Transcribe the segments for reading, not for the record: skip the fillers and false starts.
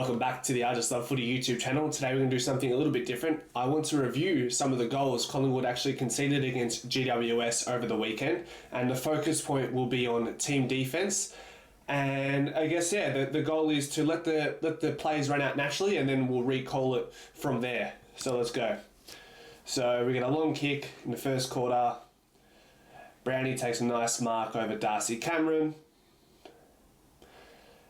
Welcome back to the I Just Love Footy YouTube channel. Today we're going to do something a little bit different. I want to review some of the goals Collingwood actually conceded against GWS over the weekend, and the focus point will be on team defence. And I guess, the goal is to let the plays run out naturally, and then we'll recall it from there. So let's go. So we get a long kick in the first quarter. Brownie takes a nice mark over Darcy Cameron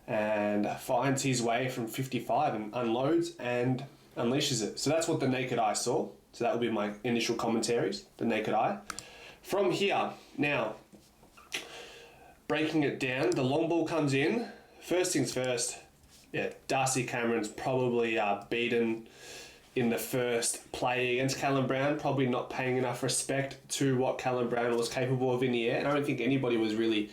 and finds his way from 55 and unloads and unleashes it. So that's what the naked eye saw. So that will be my initial commentaries, the naked eye. From here, now, breaking it down, the long ball comes in. First things first, Darcy Cameron's probably beaten in the first play against Callum Brown, probably not paying enough respect to what Callum Brown was capable of in the air. And I don't think anybody was really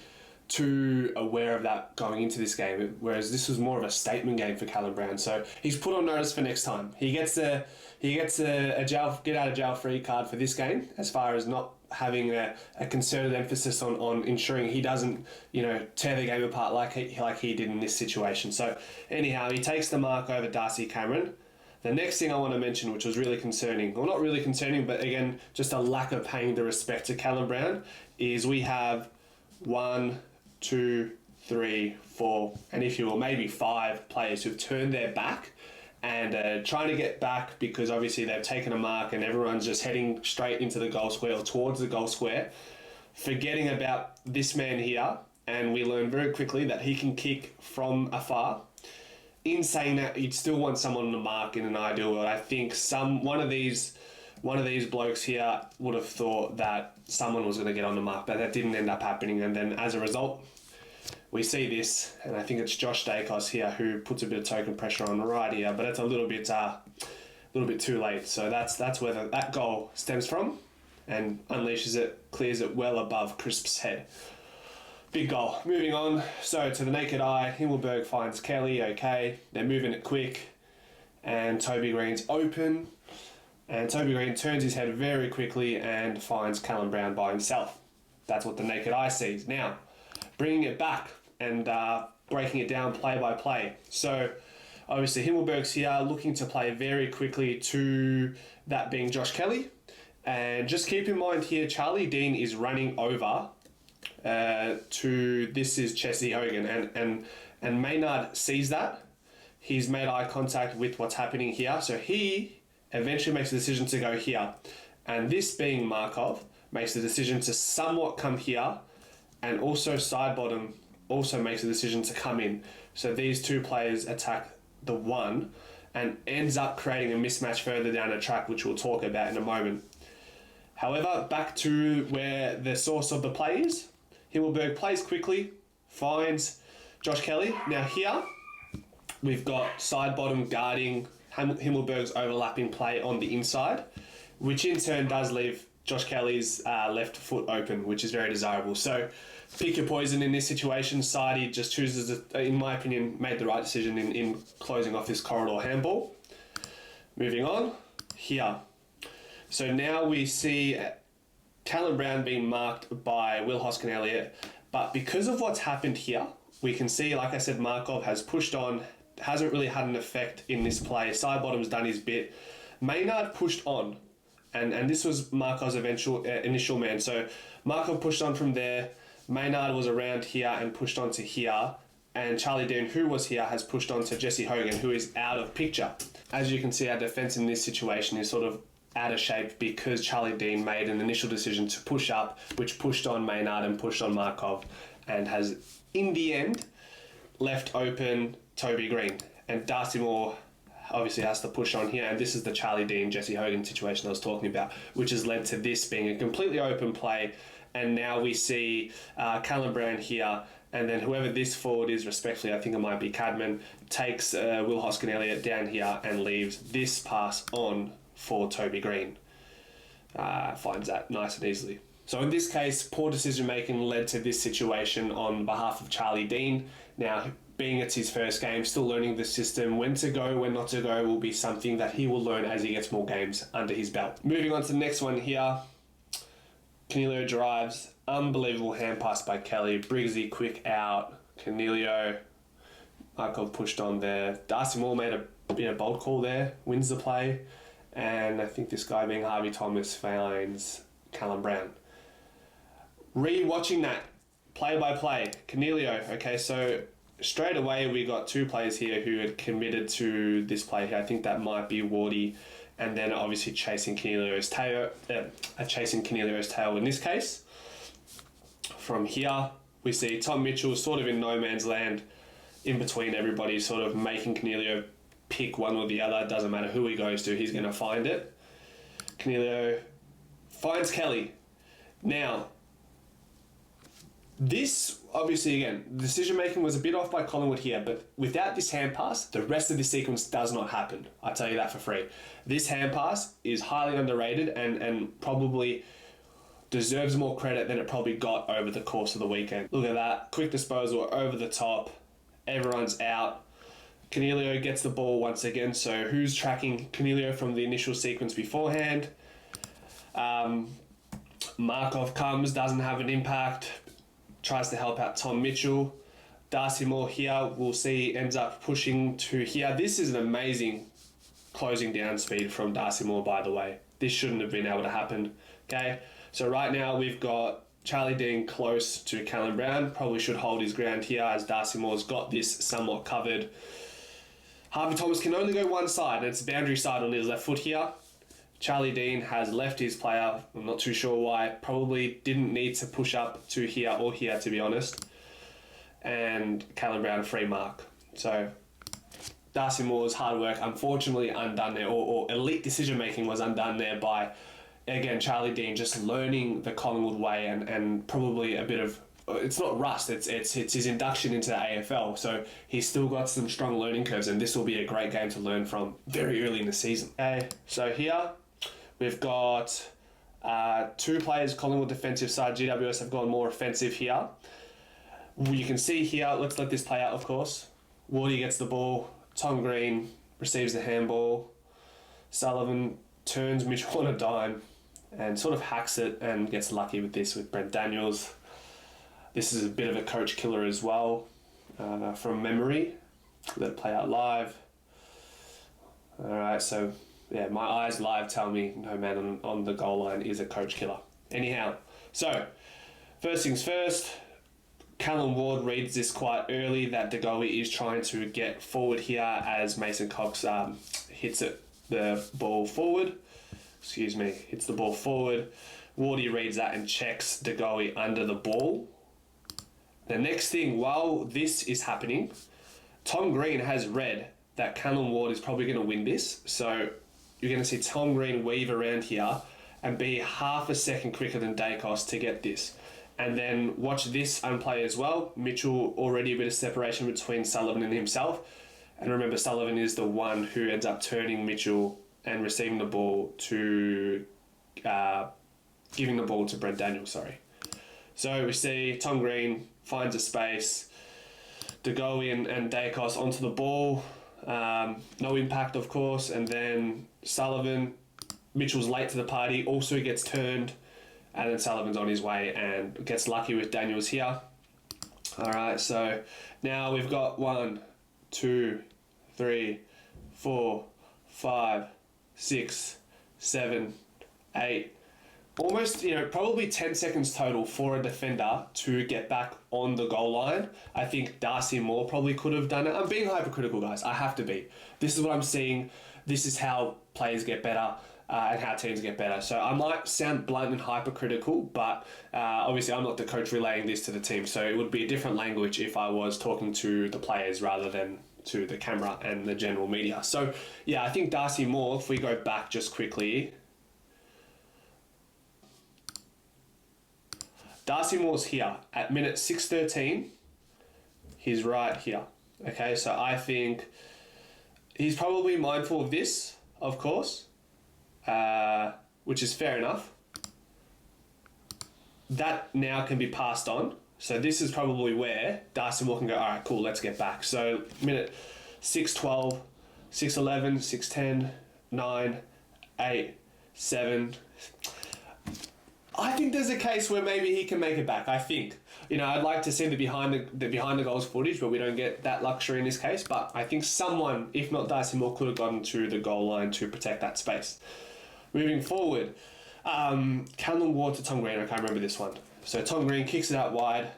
too aware of that going into this game, whereas this was more of a statement game for Callum Brown. So he's put on notice for next time. He gets a get out of jail free card for this game, as far as not having a concerted emphasis on ensuring he doesn't tear the game apart like he did in this situation. So anyhow, he takes the mark over Darcy Cameron. The next thing I want to mention, which was really concerning, well, not really concerning, but again, just a lack of paying the respect to Callum Brown, is we have 1, 2, 3, 4, and if you will, maybe 5 players who've turned their back and trying to get back because obviously they've taken a mark and everyone's just heading straight into the goal square or towards the goal square, forgetting about this man here. And we learn very quickly that he can kick from afar. In saying that, you'd still want someone on the mark in an ideal world. I think one of these blokes here would have thought that someone was going to get on the mark, but that didn't end up happening. And then as a result, we see this, and I think it's Josh Dacos here who puts a bit of token pressure on right here, but it's a little bit too late. So that's where that goal stems from, and unleashes it, clears it well above Crisp's head. Big goal. Moving on, so to the naked eye, Himmelberg finds Kelly, okay. They're moving it quick, and Toby Green's open, and Toby Green turns his head very quickly and finds Callum Brown by himself. That's what the naked eye sees. Now, bringing it back and breaking it down play by play. So, obviously, Himmelberg's here looking to play very quickly to that being Josh Kelly. And just keep in mind here, Charlie Dean is running over this is Jesse Hogan, and Maynard sees that. He's made eye contact with what's happening here, so he eventually makes a decision to go here, and this being Markov makes the decision to somewhat come here, and also Sidebottom also makes a decision to come in. So these two players attack the one and ends up creating a mismatch further down the track, which we'll talk about in a moment. However, back to where the source of the play is. Himmelberg plays quickly, finds Josh Kelly. Now here, we've got Sidebottom guarding Himmelberg's overlapping play on the inside, which in turn does leave Josh Kelly's left foot open, which is very desirable. So pick your poison in this situation. Sidey just chooses, in my opinion, made the right decision in closing off this corridor handball. Moving on, here. So now we see Callum Brown being marked by Will Hoskin-Elliott, but because of what's happened here, we can see, like I said, Markov has pushed on, hasn't really had an effect in this play. Sidebottom's done his bit. Maynard pushed on, and this was Markov's initial man. So Markov pushed on from there, Maynard was around here and pushed on to here, and Charlie Dean, who was here, has pushed on to Jesse Hogan, who is out of picture. As you can see, our defence in this situation is sort of out of shape because Charlie Dean made an initial decision to push up, which pushed on Maynard and pushed on Markov, and has, in the end, left open Toby Green. And Darcy Moore obviously has to push on here, and this is the Charlie Dean, Jesse Hogan situation I was talking about, which has led to this being a completely open play. And now we see Callum Brown here, and then whoever this forward is, respectfully, I think it might be Cadman, takes Will Hoskin-Elliott down here and leaves this pass on for Toby Green. Finds that nice and easily. So in this case, poor decision making led to this situation on behalf of Charlie Dean. Now, being it's his first game, still learning the system, when to go, when not to go, will be something that he will learn as he gets more games under his belt. Moving on to the next one here. Canelio drives, unbelievable hand pass by Kelly. Briggsy quick out. Canelio Markov pushed on there. Darcy Moore made a bold call there, wins the play. And I think this guy being Harvey Thomas finds Callum Brown. Re-watching that play by play, Cornelio. Okay, so straight away we got two players here who had committed to this play here. I think that might be Wardy, and then obviously chasing Cornelio's tail in this case. From here, we see Tom Mitchell sort of in no man's land, in between everybody, sort of making Cornelio pick one or the other. Doesn't matter who he goes to, he's going to find it. Cornelio finds Kelly. Now, this, obviously, again, the decision-making was a bit off by Collingwood here, but without this hand pass, the rest of this sequence does not happen. I tell you that for free. This hand pass is highly underrated and probably deserves more credit than it probably got over the course of the weekend. Look at that. Quick disposal over the top. Everyone's out. Cornelio gets the ball once again. So who's tracking Cornelio from the initial sequence beforehand? Markov comes, doesn't have an impact. Tries to help out Tom Mitchell. Darcy Moore here, we'll see, ends up pushing to here. This is an amazing closing down speed from Darcy Moore, by the way. This shouldn't have been able to happen. Okay, so right now we've got Charlie Dean close to Callum Brown. Probably should hold his ground here as Darcy Moore's got this somewhat covered. Harvey Thomas can only go one side, and it's the boundary side on his left foot here. Charlie Dean has left his player. I'm not too sure why. Probably didn't need to push up to here or here, to be honest. And Callum Brown, a free mark. So Darcy Moore's hard work, unfortunately, undone there, or elite decision-making was undone there by, again, Charlie Dean just learning the Collingwood way and probably a bit of, it's not rust, it's his induction into the AFL. So he's still got some strong learning curves, and this will be a great game to learn from very early in the season. Okay, so here we've got two players, Collingwood defensive side. GWS have gone more offensive here. You can see here, let's let this play out, of course. Wardy gets the ball. Tom Green receives the handball. Sullivan turns Mitchell on a dime and sort of hacks it and gets lucky with this with Brent Daniels. This is a bit of a coach killer as well, from memory. Let it play out live. All right, so yeah, my eyes live tell me no man on the goal line is a coach killer. Anyhow, so first things first, Callum Ward reads this quite early that De Goey is trying to get forward here as Mason Cox hits the ball forward. Hits the ball forward. Wardy reads that and checks De Goey under the ball. The next thing, while this is happening, Tom Green has read that Callum Ward is probably going to win this. So you're going to see Tom Green weave around here and be half a second quicker than Dacos to get this. And then watch this unplay as well. Mitchell already a bit of separation between Sullivan and himself. And remember, Sullivan is the one who ends up turning Mitchell and receiving the ball to... giving the ball to Brent Daniels, So we see Tom Green finds a space. De Goey and Dacos onto the ball. No impact, of course. And then Sullivan, Mitchell's late to the party, also gets turned. And then Sullivan's on his way and gets lucky with Daniels here. All right, so now we've got 1, 2, 3, 4, 5, 6, 7, 8. Almost, probably 10 seconds total for a defender to get back on the goal line. I think Darcy Moore probably could have done it. I'm being hypercritical, guys. I have to be. This is what I'm seeing. This is how players get better. And how teams get better. So I might sound blunt and hypercritical, but obviously I'm not the coach relaying this to the team, so it would be a different language if I was talking to the players rather than to the camera and the general media. So yeah, I think Darcy Moore, if we go back just quickly, Darcy Moore's here at minute 6:13. He's right here. Okay, so I think he's probably mindful of this, of course. Which is fair enough. That now can be passed on. So this is probably where Darcy Moore can go, all right, cool, let's get back. So minute 6:12, 6:11, 6:10, 9, 8, 7. I think there's a case where maybe he can make it back, I think. I'd like to see the behind the goals footage, but we don't get that luxury in this case. But I think someone, if not Darcy Moore, could have gotten to the goal line to protect that space. Moving forward, Collingwood to Tom Green. I can't remember this one. So Tom Green kicks it out wide,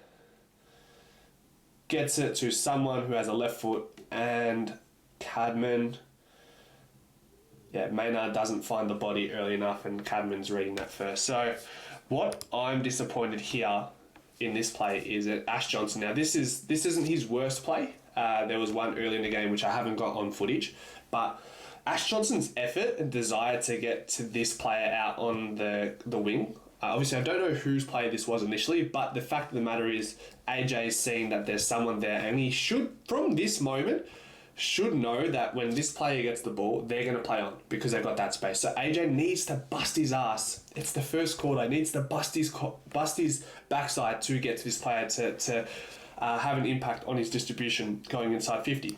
gets it to someone who has a left foot, and Cadman. Yeah, Maynard doesn't find the body early enough, and Cadman's reading that first. So, what I'm disappointed here in this play is that Ash Johnson. Now, this isn't his worst play. There was one early in the game which I haven't got on footage, but Ash Johnson's effort and desire to get to this player out on the wing. Obviously, I don't know whose play this was initially, but the fact of the matter is AJ's seen that there's someone there, and he should, from this moment, should know that when this player gets the ball, they're going to play on because they've got that space. So AJ needs to bust his ass. It's the first quarter. He needs to bust his backside to get to this player to have an impact on his distribution going inside 50.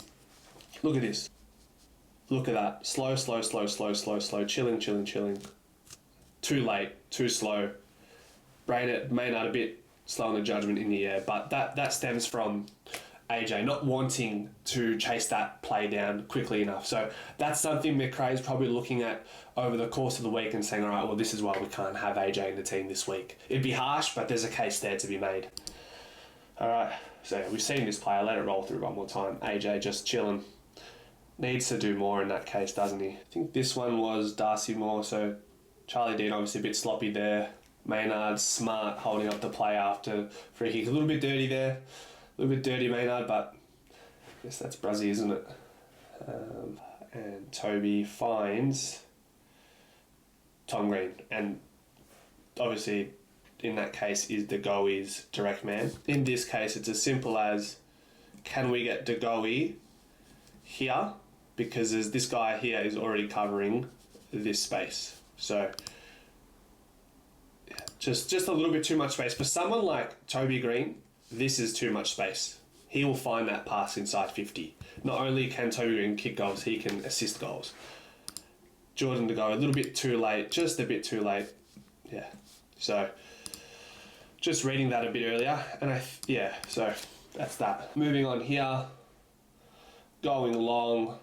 Look at this. Look at that. Slow. Chilling. Too late. Too slow. Maynard a bit slow on the judgment in the air. But that stems from AJ not wanting to chase that play down quickly enough. So that's something McRae's probably looking at over the course of the week and saying, all right, well, this is why we can't have AJ in the team this week. It'd be harsh, but there's a case there to be made. All right, so we've seen this player. Let it roll through one more time. AJ just chilling. Needs to do more in that case, doesn't he? I think this one was Darcy Moore, so Charlie Dean obviously a bit sloppy there. Maynard smart holding up the play after free kick. A little bit dirty there. A little bit dirty Maynard, but I guess that's Bruzzy, isn't it? And Toby finds Tom Green. And obviously, in that case, is De Goey's direct man. In this case, it's as simple as, can we get De Goey here? Because this guy here is already covering this space. So, yeah, just a little bit too much space. For someone like Toby Green, this is too much space. He will find that pass inside 50. Not only can Toby Green kick goals, he can assist goals. Jordan De Goey, a little bit too late, just a bit too late. Yeah, so just reading that a bit earlier, and so that's that. Moving on here, going long.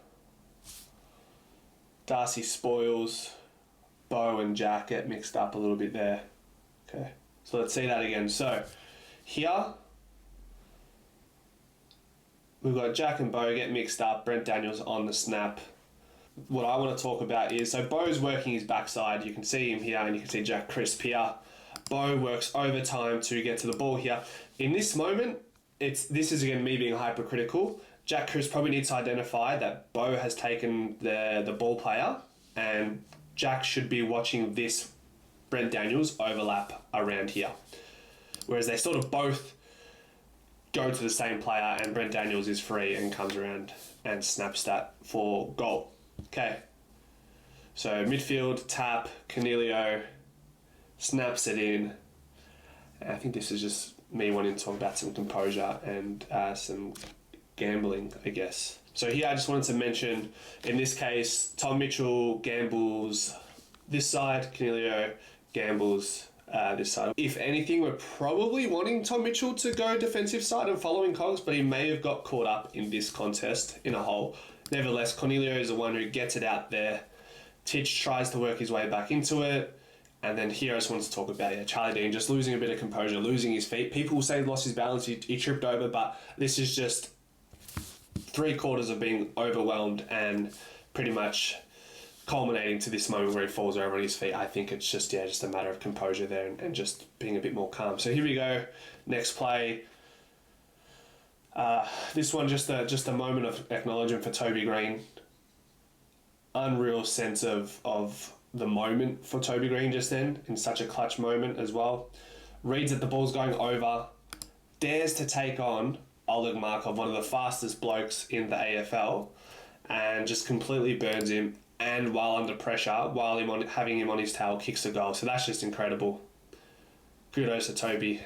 Darcy spoils. Bo and Jack get mixed up a little bit there. Okay, so let's see that again. So here, we've got Jack and Bo get mixed up. Brent Daniels on the snap. What I want to talk about is, so Bo's working his backside. You can see him here and you can see Jack Crisp here. Bo works overtime to get to the ball here. In this moment, this is again me being hypercritical. Jack Crisp probably needs to identify that Bo has taken the ball player and Jack should be watching this Brent Daniels overlap around here. Whereas they sort of both go to the same player and Brent Daniels is free and comes around and snaps that for goal. Okay. So midfield, tap, Cornelio snaps it in. And I think this is just me wanting to talk about some composure and some gambling, I guess. So here I just wanted to mention, in this case, Tom Mitchell gambles this side, Cornelio gambles this side. If anything, we're probably wanting Tom Mitchell to go defensive side and following Cogs, but he may have got caught up in this contest in a hole. Nevertheless, Cornelio is the one who gets it out there. Titch tries to work his way back into it. And then here I just wanted to talk about Charlie Dean just losing a bit of composure, losing his feet. People will say he lost his balance, he tripped over, but this is just 3/4 of being overwhelmed and pretty much culminating to this moment where he falls over on his feet. I think it's just a matter of composure there and just being a bit more calm. So here we go. Next play. This one just a moment of acknowledgement for Toby Green. Unreal sense of the moment for Toby Green just then, in such a clutch moment as well. Reads that the ball's going over, dares to take on Oleg Markov, one of the fastest blokes in the AFL, and just completely burns him, and while under pressure, having him on his tail, kicks a goal. So that's just incredible. Kudos to Toby.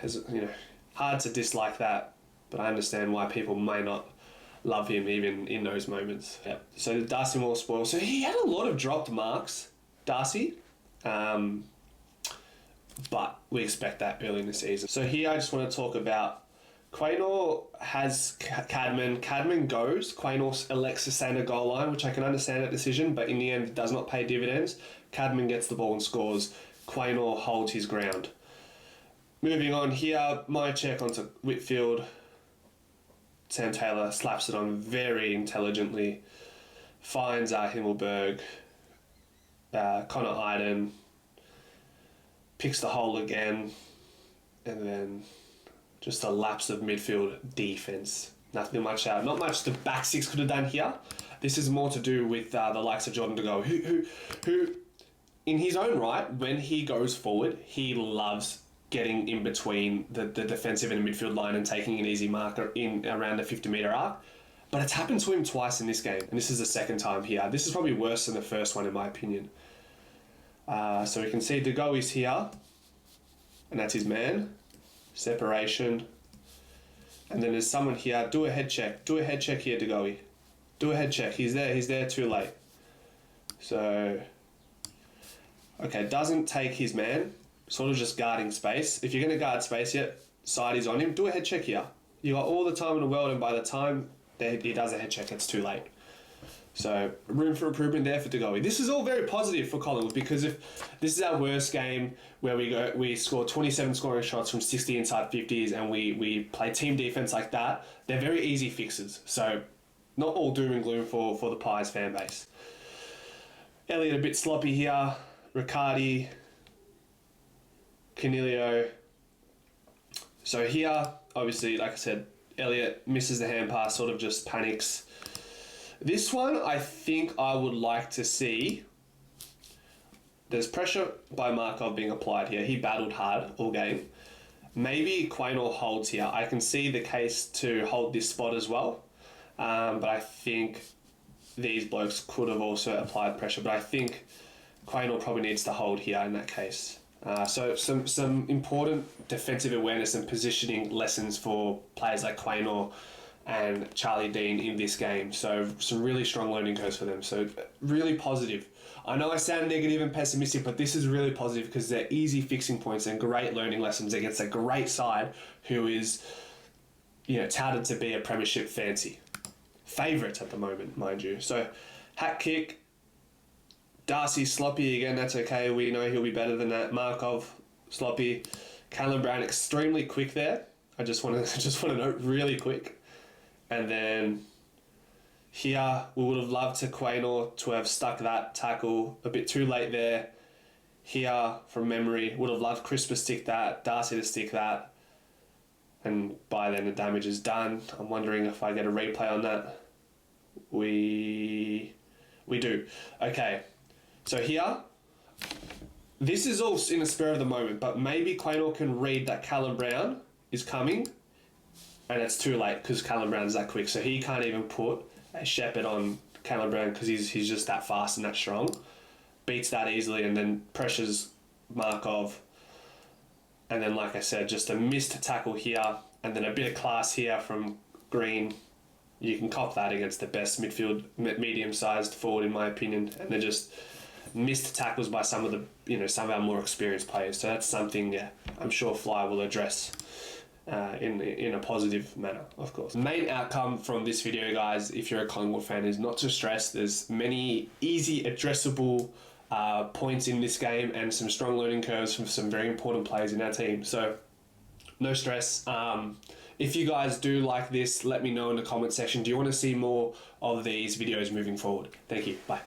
Hard to dislike that, but I understand why people may not love him even in those moments. Yep. So Darcy Moore spoils. So he had a lot of dropped marks, Darcy. but we expect that early in the season. So here I just want to talk about Quaynor has Cadman. Cadman goes. Quaynor elects to stay in the goal line, which I can understand that decision, but in the end it does not pay dividends. Cadman gets the ball and scores. Quaynor holds his ground. Moving on here, my check onto Whitfield. Sam Taylor slaps it on very intelligently. Finds Himmelberg. Connor Iden picks the hole again, and then just a lapse of midfield defense. Nothing much out. Not much the back six could have done here. This is more to do with the likes of Jordan De Goey, who, in his own right, when he goes forward, he loves getting in between the defensive and the midfield line and taking an easy marker in around the 50-metre arc. But it's happened to him twice in this game, and this is the second time here. This is probably worse than the first one, in my opinion. So we can see De Goey's here, and that's his man. Separation. And then there's someone here. Do a head check. Do a head check here, De Goey. Do a head check. He's there too late. So, okay, doesn't take his man. Sort of just guarding space. If you're going to guard space, side is on him. Do a head check here. You got all the time in the world, and by the time he does a head check, it's too late. So, room for improvement there for De Goey. This is all very positive for Collingwood, because if this is our worst game where we score 27 scoring shots from 60 inside 50s and we play team defense like that, they're very easy fixes. So, not all doom and gloom for the Pies fan base. Elliott a bit sloppy here. Riccardi, Canelio. So here, obviously, like I said, Elliott misses the hand pass, sort of just panics. This one, I think I would like to see. There's pressure by Markov being applied here. He battled hard all game. Maybe Quaynor holds here. I can see the case to hold this spot as well. But I think these blokes could have also applied pressure. But I think Quaynor probably needs to hold here in that case. So some important defensive awareness and positioning lessons for players like Quaynor and Charlie Dean in this game. So some really strong learning curves for them. So really positive. I know I sound negative and pessimistic, but this is really positive because they're easy fixing points and great learning lessons against a great side who is, touted to be a premiership fancy. Favourites at the moment, mind you. So hat kick. Darcy sloppy again, that's okay. We know he'll be better than that. Markov sloppy. Callum Brown extremely quick there. I just want to note really quick. And then here, we would have loved to Quaynor to have stuck that tackle a bit too late there. Here, from memory, would have loved Chris to stick that, Darcy to stick that. And by then, the damage is done. I'm wondering if I get a replay on that. We do. Okay. So here, this is all in the spur of the moment, but maybe Quaynor can read that Callum Brown is coming, and it's too late because Callum Brown's that quick, so he can't even put a shepherd on Callum Brown because he's just that fast and that strong. Beats that easily and then pressures Markov. And then, like I said, just a missed tackle here and then a bit of class here from Green. You can cop that against the best midfield, medium-sized forward, in my opinion. And they're just missed tackles by some of some of our more experienced players. So that's something, I'm sure Fly will address in a positive manner, of course. The main outcome from this video, guys, if you're a Collingwood fan, is not to stress. There's many easy addressable points in this game and some strong learning curves from some very important players in our team. So no stress. If you guys do like this, let me know in the comment section. Do you want to see more of these videos moving forward? Thank you. Bye.